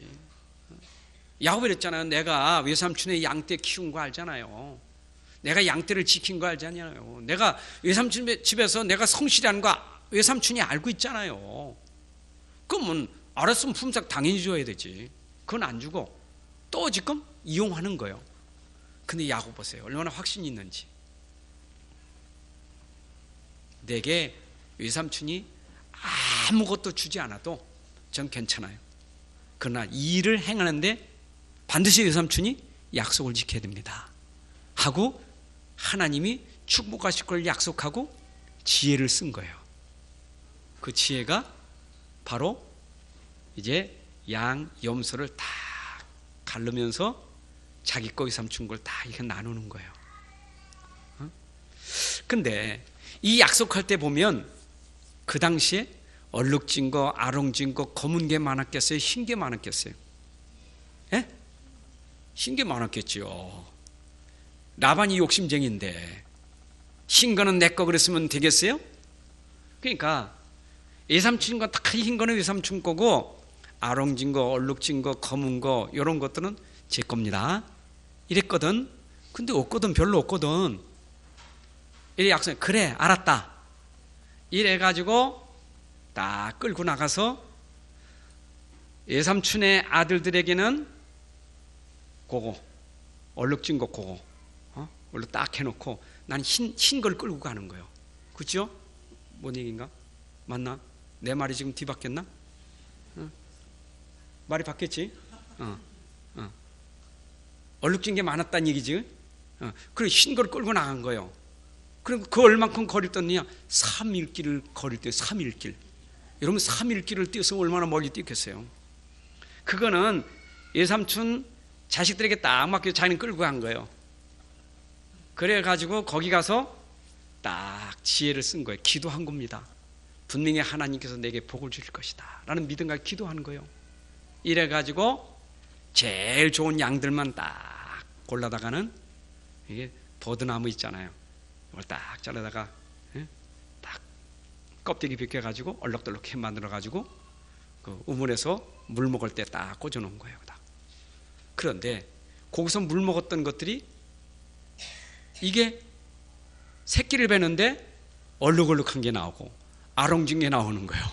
야곱이 그랬잖아요. 내가 외삼촌의 양떼 키운 거 알잖아요. 내가 양떼를 지킨 거 알잖아요. 내가 외삼촌 집에서 내가 성실한 거 외삼촌이 알고 있잖아요. 그러면 알았으면 품삯 당연히 줘야 되지. 그건 안 주고 또 지금 이용하는 거예요. 근데 야곱 보세요. 얼마나 확신이 있는지. 내게 외삼촌이 아무것도 주지 않아도 전 괜찮아요. 그러나 이 일을 행하는데 반드시 외삼촌이 약속을 지켜야 됩니다 하고 하나님이 축복하실 걸 약속하고 지혜를 쓴 거예요. 그 지혜가 바로 이제 양 염소를 다 가르면서 자기 거 외삼촌 걸 다 이렇게 나누는 거예요. 근데 이 약속할 때 보면 그 당시에 얼룩진 거, 아롱진 거, 검은 게 많았겠어요? 흰 게 많았겠어요? 예? 흰 게 많았겠죠. 라반이 욕심쟁이인데 흰 거는 내 거 그랬으면 되겠어요? 그러니까 외삼촌과 다 흰 거는 외삼촌 거고 아롱진 거, 얼룩진 거, 검은 거 이런 것들은 제 겁니다. 이랬거든. 근데 없거든. 별로 없거든. 이래 약속해. 그래 알았다. 이래가지고 딱 끌고 나가서 외삼촌의 아들들에게는 그거 얼룩진 거 그거 원래 딱 해놓고 난 흰 걸 끌고 가는 거예요. 그렇죠? 뭔 얘기인가? 맞나? 내 말이 지금 뒤바뀌었나? 말이 바뀌었지? 얼룩진 게 많았다는 얘기지. 그래 흰 걸 끌고 나간 거예요. 그럼 그 얼만큼 거리를 뛰었느냐? 3일길을 거릴 때 3일길. 여러분 3일길을 뛰어서 얼마나 멀리 뛰겠어요? 그거는 외삼촌 자식들에게 딱 맡겨 자기는 끌고 간 거예요. 그래가지고 거기 가서 딱 지혜를 쓴 거예요. 기도한 겁니다. 분명히 하나님께서 내게 복을 주실 것이다 라는 믿음과 기도한 거예요. 이래가지고 제일 좋은 양들만 딱 골라다가는 이게 버드나무 있잖아요. 이걸 딱 잘라다가 딱 껍데기 벗겨가지고 얼럭덜럭해 만들어가지고 그 우물에서 물 먹을 때 딱 꽂아놓은 거예요. 그런데 거기서 물 먹었던 것들이 이게 새끼를 베는데 얼룩얼룩한 게 나오고 아롱진 게 나오는 거예요.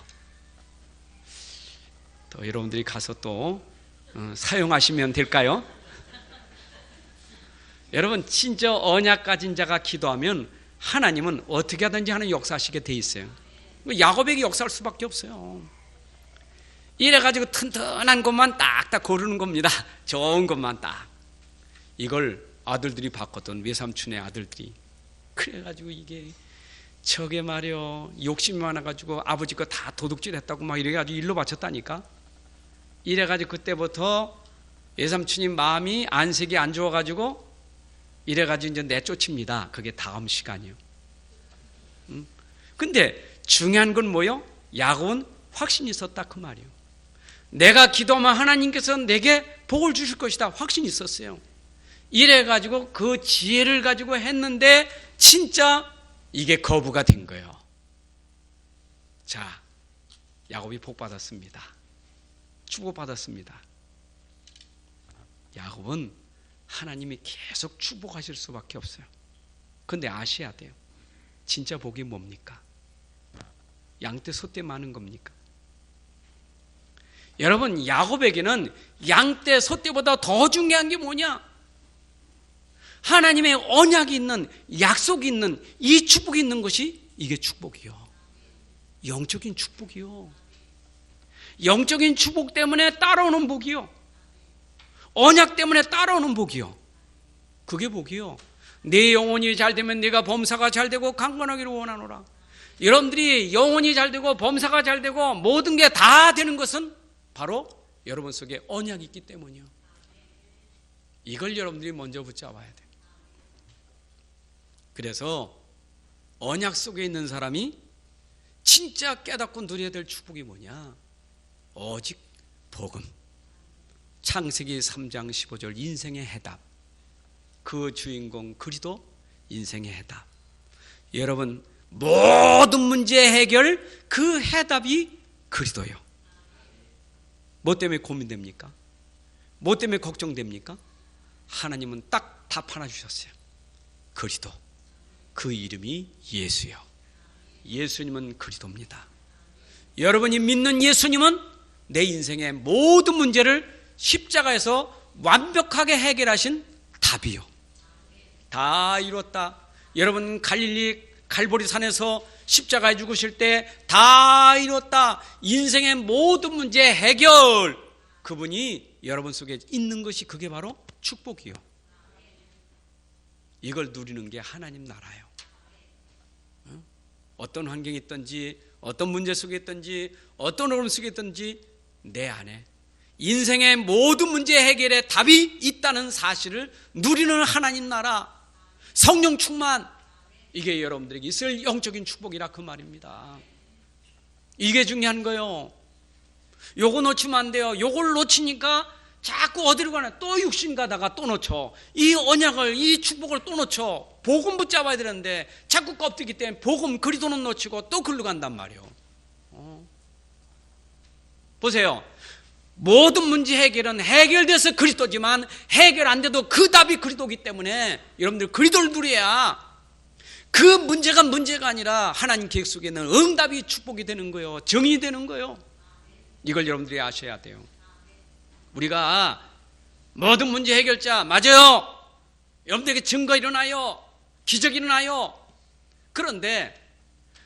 또 여러분들이 가서 또 사용하시면 될까요? 여러분 진짜 언약 가진 자가 기도하면 하나님은 어떻게 하든지 하는 역사하시게 돼 있어요. 야곱에게 역사할 수밖에 없어요. 이래가지고 튼튼한 것만 딱딱 고르는 겁니다. 좋은 것만 딱. 이걸 아들들이 봤거든. 외삼촌의 아들들이. 그래가지고 이게 저게 말이요 욕심이 많아가지고 아버지 거 다 도둑질했다고 막 이래가지고 일로 바쳤다니까. 이래가지고 그때부터 외삼촌이 마음이 안색이 안 좋아가지고 이래가지고 이제 내쫓습니다. 그게 다음 시간이요. 근데 중요한 건 뭐요? 야곱은 확신이 있었다 그 말이요. 내가 기도하면 하나님께서 내게 복을 주실 것이다 확신이 있었어요. 이래가지고 그 지혜를 가지고 했는데 진짜 이게 거부가 된 거예요. 자, 야곱이 복 받았습니다. 축복받았습니다. 야곱은 하나님이 계속 축복하실 수밖에 없어요. 근데 아셔야 돼요. 진짜 복이 뭡니까? 양떼 소떼 많은 겁니까? 여러분 야곱에게는 양떼 소떼보다 더 중요한 게 뭐냐? 하나님의 언약이 있는 약속이 있는 이 축복이 있는 것이 이게 축복이요. 영적인 축복이요. 영적인 축복 때문에 따라오는 복이요. 언약 때문에 따라오는 복이요. 그게 복이요. 내 영혼이 잘 되면 내가 범사가 잘 되고 강건하기를 원하노라. 여러분들이 영혼이 잘 되고 범사가 잘 되고 모든 게 다 되는 것은 바로 여러분 속에 언약이 있기 때문이요. 이걸 여러분들이 먼저 붙잡아야 돼요. 그래서 언약 속에 있는 사람이 진짜 깨닫고 누려야 될 축복이 뭐냐? 오직 복음. 창세기 3장 15절 인생의 해답. 그 주인공 그리스도 인생의 해답. 여러분 모든 문제 해결 그 해답이 그리스도예요. 뭐 때문에 고민됩니까? 뭐 때문에 걱정됩니까? 하나님은 딱 답 하나 주셨어요. 그리스도. 그 이름이 예수요. 예수님은 그리스도입니다. 여러분이 믿는 예수님은 내 인생의 모든 문제를 십자가에서 완벽하게 해결하신 답이요. 다 이뤘다. 여러분 갈릴리 갈보리 산에서 십자가에 죽으실 때 다 이뤘다. 인생의 모든 문제 해결. 그분이 여러분 속에 있는 것이 그게 바로 축복이요. 이걸 누리는 게 하나님 나라예요. 어떤 환경이 있든지 어떤 문제 속에 있든지 어떤 어려움 속에 있든지 내 안에 인생의 모든 문제 해결에 답이 있다는 사실을 누리는 하나님 나라, 성령 충만, 이게 여러분들에게 있을 영적인 축복이라 그 말입니다. 이게 중요한 거예요. 요거 놓치면 안 돼요. 요걸 놓치니까 자꾸 어디로 가나 또 육신 가다가 또 놓쳐. 이 언약을, 이 축복을 또 놓쳐. 복음 붙잡아야 되는데 자꾸 껍데기 때문에 복음 그리도는 놓치고 또 글로 간단 말이에요. 보세요. 모든 문제 해결은 해결돼서 그리스도지만 해결 안 돼도 그 답이 그리스도이기 때문에 여러분들 그리스도를 누려야 그 문제가 문제가 아니라 하나님 계획 속에 있는 응답이 축복이 되는 거예요. 정이 되는 거예요. 이걸 여러분들이 아셔야 돼요. 우리가 모든 문제 해결자 맞아요. 여러분들에게 증거 일어나요. 기적 일어나요. 그런데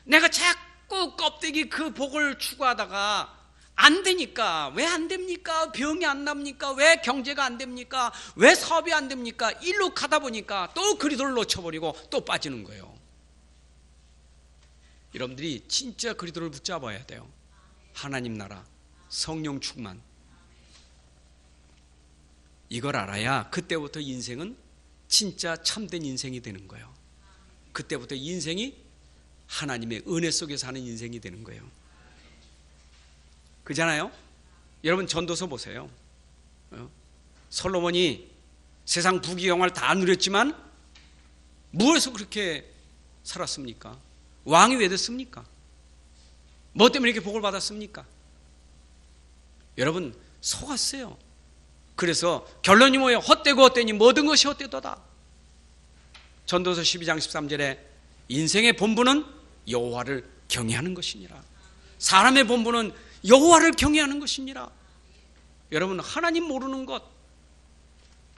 내가 자꾸 껍데기 그 복을 추구하다가 안 되니까, 왜 안 됩니까? 병이 안 납니까? 왜 경제가 안 됩니까? 왜 사업이 안 됩니까? 일로 가다 보니까 또 그리스도를 놓쳐버리고 또 빠지는 거예요. 여러분들이 진짜 그리스도를 붙잡아야 돼요. 하나님 나라, 성령 충만. 이걸 알아야 그때부터 인생은 진짜 참된 인생이 되는 거예요. 그때부터 인생이 하나님의 은혜 속에 사는 인생이 되는 거예요. 그잖아요? 여러분 전도서 보세요. 솔로몬이 세상 부귀영화를 다 누렸지만 무엇에서 그렇게 살았습니까? 왕이 왜 됐습니까? 뭐 때문에 이렇게 복을 받았습니까? 여러분 속았어요. 그래서 결론이 뭐예요? 헛되고 헛되니 모든 것이 헛되도다. 전도서 12장 13절에 인생의 본분은 여호와를 경외하는 것이니라. 사람의 본분은 여호와를 경외하는 것이니라. 여러분 하나님 모르는 것,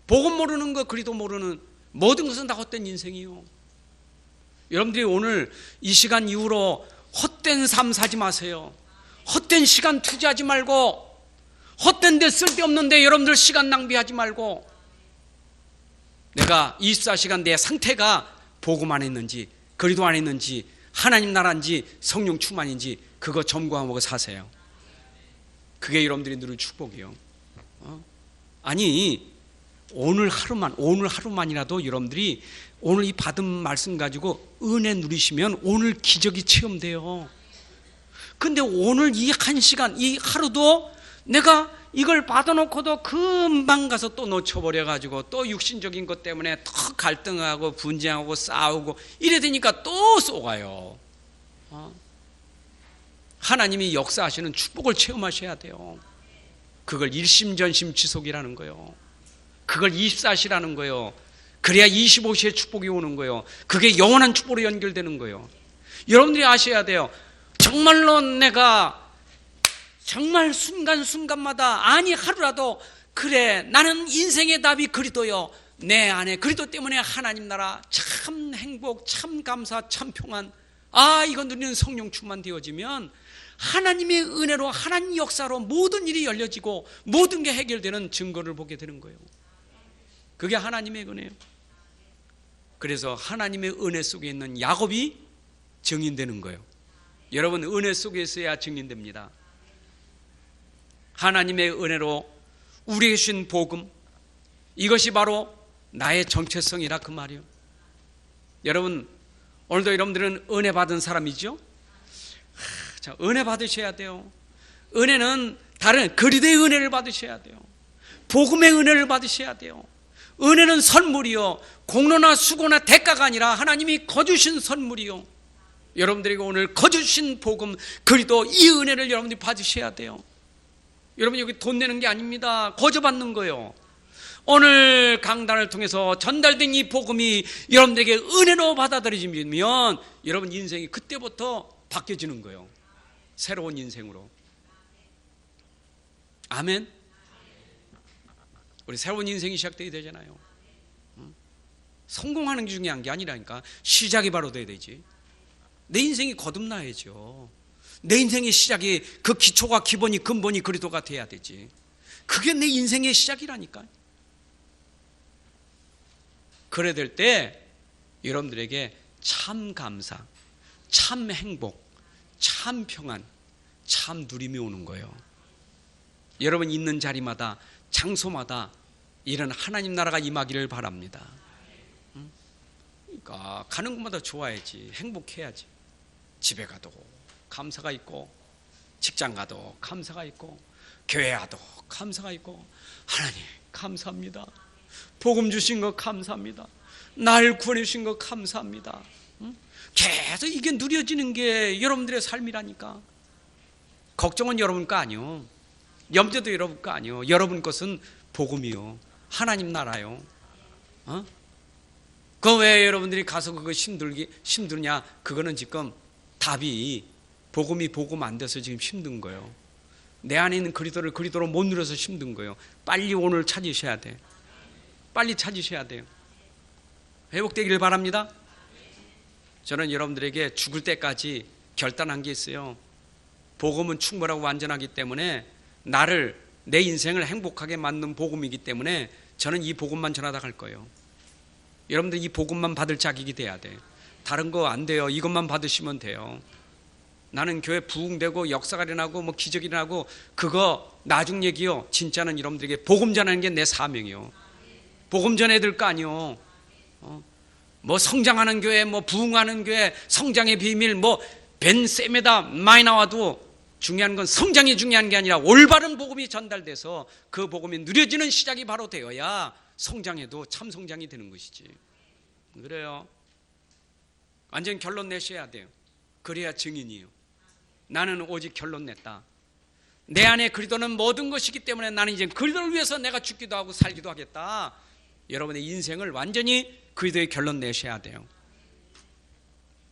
복음 모르는 것, 그리도 모르는 모든 것은 다 헛된 인생이요. 여러분들이 오늘 이 시간 이후로 헛된 삶 사지 마세요. 헛된 시간 투자하지 말고, 헛된 데 쓸데없는데 여러분들 시간 낭비하지 말고, 내가 24시간 내 상태가 복음 안에 있는지 그리도 안에 있는지 하나님 나라인지 성령 충만인지 그거 점검하고 사세요. 그게 여러분들이 누릴 축복이요. 아니 오늘 하루만이라도 여러분들이 오늘 이 받은 말씀 가지고 은혜 누리시면 오늘 기적이 체험돼요. 근데 오늘 이 한 시간, 이 하루도 내가 이걸 받아놓고도 금방 가서 또 놓쳐버려가지고 또 육신적인 것 때문에 더 갈등하고 분쟁하고 싸우고 이래 되니까 또 쏘가요. 하나님이 역사하시는 축복을 체험하셔야 돼요. 그걸 일심전심 지속이라는 거예요. 그걸 24시라는 거예요. 그래야 25시에 축복이 오는 거예요. 그게 영원한 축복으로 연결되는 거예요. 여러분들이 아셔야 돼요. 정말로 내가 정말 순간순간마다, 아니 하루라도, 그래 나는 인생의 답이 그리스도요, 내 안에 그리스도 때문에 하나님 나라 참 행복, 참 감사, 참 평안, 이건 누리는 성령 충만 되어지면 하나님의 은혜로, 하나님 역사로 모든 일이 열려지고 모든 게 해결되는 증거를 보게 되는 거예요. 그게 하나님의 은혜예요. 그래서 하나님의 은혜 속에 있는 야곱이 증인되는 거예요. 여러분 은혜 속에 있어야 증인됩니다. 하나님의 은혜로 우리에게 주신 복음, 이것이 바로 나의 정체성이라 그 말이에요. 여러분 오늘도 여러분들은 은혜 받은 사람이죠? 자, 은혜 받으셔야 돼요. 은혜는 다른 그리스도의 은혜를 받으셔야 돼요. 복음의 은혜를 받으셔야 돼요. 은혜는 선물이요, 공로나 수고나 대가가 아니라 하나님이 거주신 선물이요. 여러분들에게 오늘 거주신 복음, 그리스도 이 은혜를 여러분들이 받으셔야 돼요. 여러분 여기 돈 내는 게 아닙니다. 거저받는 거예요. 오늘 강단을 통해서 전달된 이 복음이 여러분들에게 은혜로 받아들여지면 여러분 인생이 그때부터 바뀌어지는 거예요. 새로운 인생으로. 아멘. 우리 새로운 인생이 시작돼야 되잖아요. 성공하는 게 중요한 게 아니라니까. 시작이 바로 돼야 되지. 내 인생이 거듭나야죠. 내 인생의 시작이, 그 기초가, 기본이, 근본이 그리스도가 돼야 되지. 그게 내 인생의 시작이라니까. 그래야 될 때 여러분들에게 참 감사, 참 행복, 참 평안, 참 누림이 오는 거예요. 여러분 있는 자리마다 장소마다 이런 하나님 나라가 임하기를 바랍니다. 그러니까 가는 곳마다 좋아야지, 행복해야지. 집에 가도 감사가 있고, 직장 가도 감사가 있고, 교회 가도 감사가 있고, 하나님 감사합니다. 복음 주신 거 감사합니다. 날 구원해 주신 거 감사합니다. 계속 이게 누려지는 게 여러분들의 삶이라니까. 걱정은 여러분 거 아니요, 염려도 여러분 거 아니요, 여러분 것은 복음이요, 하나님 나라요. 그 왜 여러분들이 가서 그거 힘드냐? 그거는 지금 답이 복음이 복음 안 돼서 지금 힘든 거예요. 내 안에 있는 그리스도를 못 누려서 힘든 거예요. 빨리 오늘 찾으셔야 돼. 빨리 찾으셔야 돼요. 회복되기를 바랍니다. 저는 여러분들에게 죽을 때까지 결단한 게 있어요. 복음은 충분하고 완전하기 때문에 내 인생을 행복하게 만든 복음이기 때문에 저는 이 복음만 전하다 갈 거예요. 여러분들 이 복음만 받을 자격이 돼야 돼. 다른 거 안 돼요. 이것만 받으시면 돼요. 나는 교회 부흥되고 역사가 일어나고 뭐 기적이 일어나고 그거 나중 얘기요. 진짜는 여러분들에게 복음 전하는 게 내 사명이요. 복음 전해야 될 거 아니요. 뭐 성장하는 교회, 뭐 부흥하는 교회, 성장의 비밀, 뭐 벤세메다 많이 나와도 중요한 건 성장이 중요한 게 아니라 올바른 복음이 전달돼서 그 복음이 누려지는 시작이 바로 되어야 성장해도 참 성장이 되는 것이지. 그래요. 완전 결론 내셔야 돼요. 그래야 증인이에요. 나는 오직 결론 냈다. 내 안에 그리스도는 모든 것이기 때문에 나는 이제 그리스도를 위해서 내가 죽기도 하고 살기도 하겠다. 여러분의 인생을 완전히 그리스도의 결론 내셔야 돼요.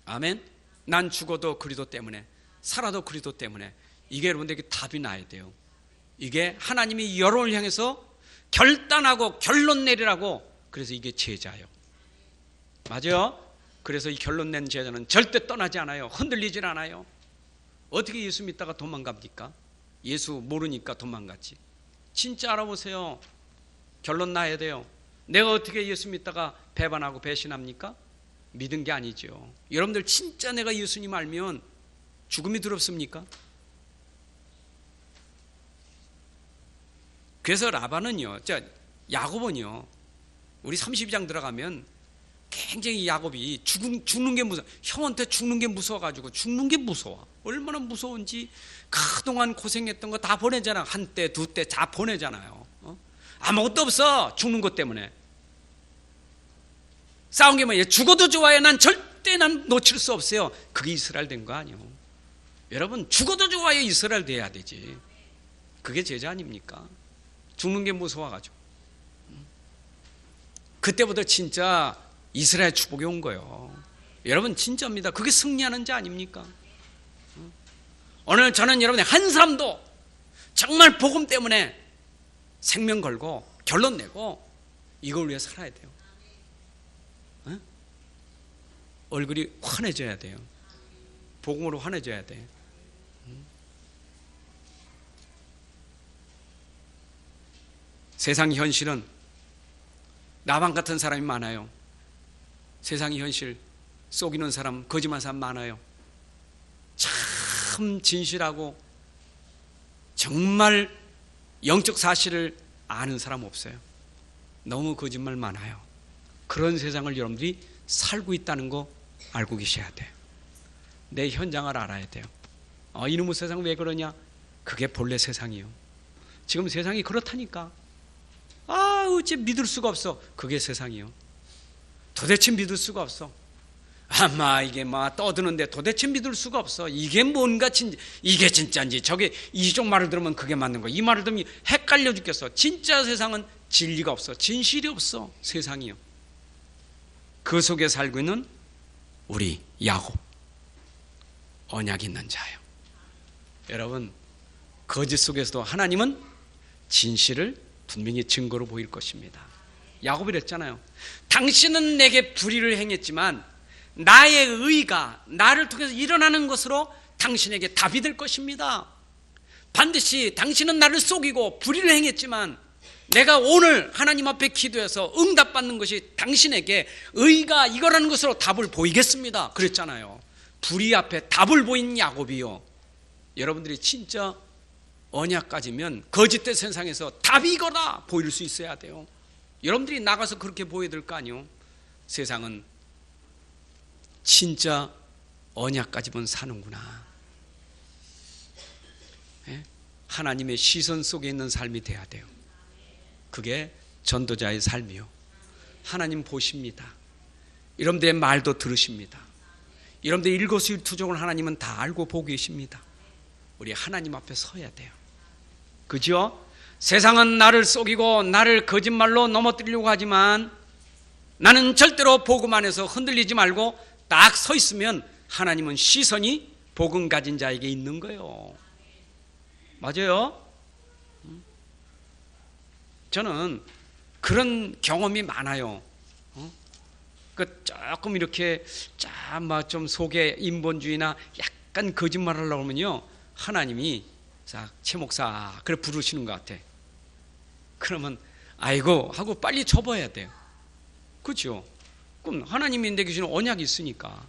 아멘. 난 죽어도 그리스도 때문에, 살아도 그리스도 때문에. 이게 여러분들에게 답이 나야 돼요. 이게 하나님이 여러분을 향해서 결단하고 결론 내리라고. 그래서 이게 제자예요. 맞아요? 그래서 이 결론 낸 제자는 절대 떠나지 않아요. 흔들리질 않아요. 어떻게 예수 믿다가 도망갑니까? 예수 모르니까 도망갔지. 진짜 알아보세요. 결론 나야 돼요. 내가 어떻게 예수 믿다가 배반하고 배신합니까? 믿은 게 아니죠. 여러분들 진짜 내가 예수님 알면 죽음이 두렵습니까? 그래서 라반은요, 야곱은요, 우리 32장 들어가면 굉장히 야곱이 죽는 게 무서워. 형한테 죽는 게 무서워가지고 죽는 게 무서워. 얼마나 무서운지 그동안 고생했던 거 다 보내잖아. 한때, 두때 다 보내잖아요. 아무것도 없어. 죽는 것 때문에. 싸운 게 뭐예요? 죽어도 좋아요. 난 절대 놓칠 수 없어요. 그게 이스라엘 된 거 아니에요. 여러분, 죽어도 좋아요. 이스라엘 돼야 되지. 그게 제자 아닙니까? 죽는 게 무서워가지고. 그때부터 진짜 이스라엘 축복이 온 거예요. 여러분 진짜입니다. 그게 승리하는 자 아닙니까? 오늘 저는 여러분의 한 사람도 정말 복음 때문에 생명 걸고 결론 내고 이걸 위해 살아야 돼요. 얼굴이 환해져야 돼요. 복음으로 환해져야 돼. 세상 현실은 나만 같은 사람이 많아요. 세상의 현실 속이는 사람, 거짓말하는 사람 많아요. 참 진실하고 정말 영적 사실을 아는 사람 없어요. 너무 거짓말 많아요. 그런 세상을 여러분들이 살고 있다는 거 알고 계셔야 돼요. 내 현장을 알아야 돼요. 이놈의 세상 왜 그러냐? 그게 본래 세상이에요. 지금 세상이 그렇다니까. 어째 믿을 수가 없어. 그게 세상이에요. 도대체 믿을 수가 없어. 아마 이게 막 떠드는데 도대체 믿을 수가 없어. 이게 뭔가 이게 진짜인지 저게 이쪽 말을 들으면 그게 맞는 거야. 이 말을 들으면 헷갈려 죽겠어. 진짜 세상은 진리가 없어. 진실이 없어. 세상이요. 그 속에 살고 있는 우리 야곱, 언약 있는 자예요. 여러분, 거짓 속에서도 하나님은 진실을 분명히 증거로 보일 것입니다. 야곱이 그랬잖아요. 당신은 내게 불의를 행했지만 나의 의가 나를 통해서 일어나는 것으로 당신에게 답이 될 것입니다. 반드시 당신은 나를 속이고 불의를 행했지만 내가 오늘 하나님 앞에 기도해서 응답받는 것이 당신에게 의가 이거라는 것으로 답을 보이겠습니다. 그랬잖아요. 불의 앞에 답을 보인 야곱이요. 여러분들이 진짜 언약 가지면 거짓된 세상에서 답이 이거다 보일 수 있어야 돼요. 여러분들이 나가서 그렇게 보여야 될 거 아니에요. 세상은 진짜 언약 가지면 사는구나. 예? 하나님의 시선 속에 있는 삶이 돼야 돼요. 그게 전도자의 삶이요. 하나님 보십니다. 여러분들의 말도 들으십니다. 여러분들의 일거수일투족을 하나님은 다 알고 보고 계십니다. 우리 하나님 앞에 서야 돼요. 그죠? 세상은 나를 속이고 나를 거짓말로 넘어뜨리려고 하지만 나는 절대로 복음 안에서 흔들리지 말고 딱 서 있으면 하나님은 시선이 복음 가진 자에게 있는 거예요. 맞아요? 저는 그런 경험이 많아요. 조금 이렇게 좀 속에 인본주의나 약간 거짓말 하려고 하면요, 하나님이 최 목사 그래 부르시는 것 같아. 그러면 아이고 하고 빨리 접어야 돼요. 그렇죠? 그럼 하나님이 내게 주시는 언약이 있으니까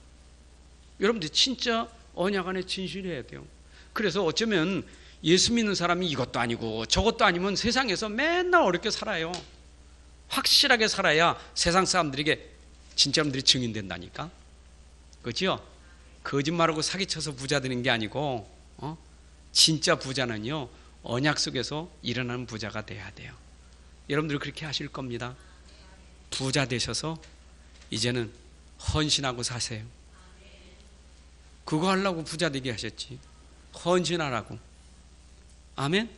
여러분들 진짜 언약 안에 진실해야 돼요. 그래서 어쩌면 예수 믿는 사람이 이것도 아니고 저것도 아니면 세상에서 맨날 어렵게 살아요. 확실하게 살아야 세상 사람들에게 진짜 사람들이 증인된다니까. 그렇죠? 거짓말하고 사기쳐서 부자 되는 게 아니고 진짜 부자는요, 언약 속에서 일어나는 부자가 돼야 돼요. 여러분들 그렇게 하실 겁니다. 부자 되셔서 이제는 헌신하고 사세요. 그거 하려고 부자 되게 하셨지. 헌신하라고. 아멘?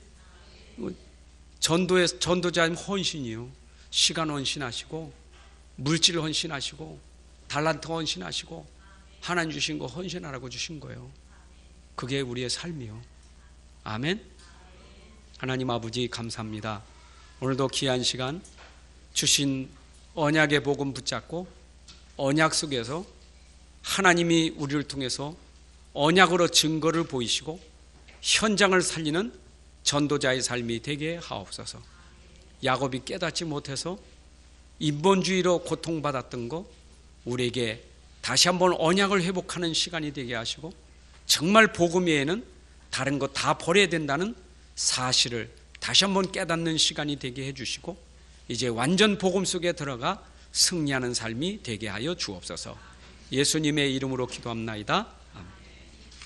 전도자는 헌신이요. 시간 헌신하시고, 물질 헌신하시고, 달란트 헌신하시고, 하나님 주신 거 헌신하라고 주신 거예요. 그게 우리의 삶이요. 아멘? 하나님 아버지 감사합니다. 오늘도 귀한 시간 주신 언약의 복음 붙잡고 언약 속에서 하나님이 우리를 통해서 언약으로 증거를 보이시고 현장을 살리는 전도자의 삶이 되게 하옵소서. 야곱이 깨닫지 못해서 인본주의로 고통받았던 거 우리에게 다시 한번 언약을 회복하는 시간이 되게 하시고 정말 복음 외에는 다른 거 다 버려야 된다는 사실을 다시 한번 깨닫는 시간이 되게 해주시고 이제 완전 복음 속에 들어가 승리하는 삶이 되게 하여 주옵소서. 예수님의 이름으로 기도합나이다.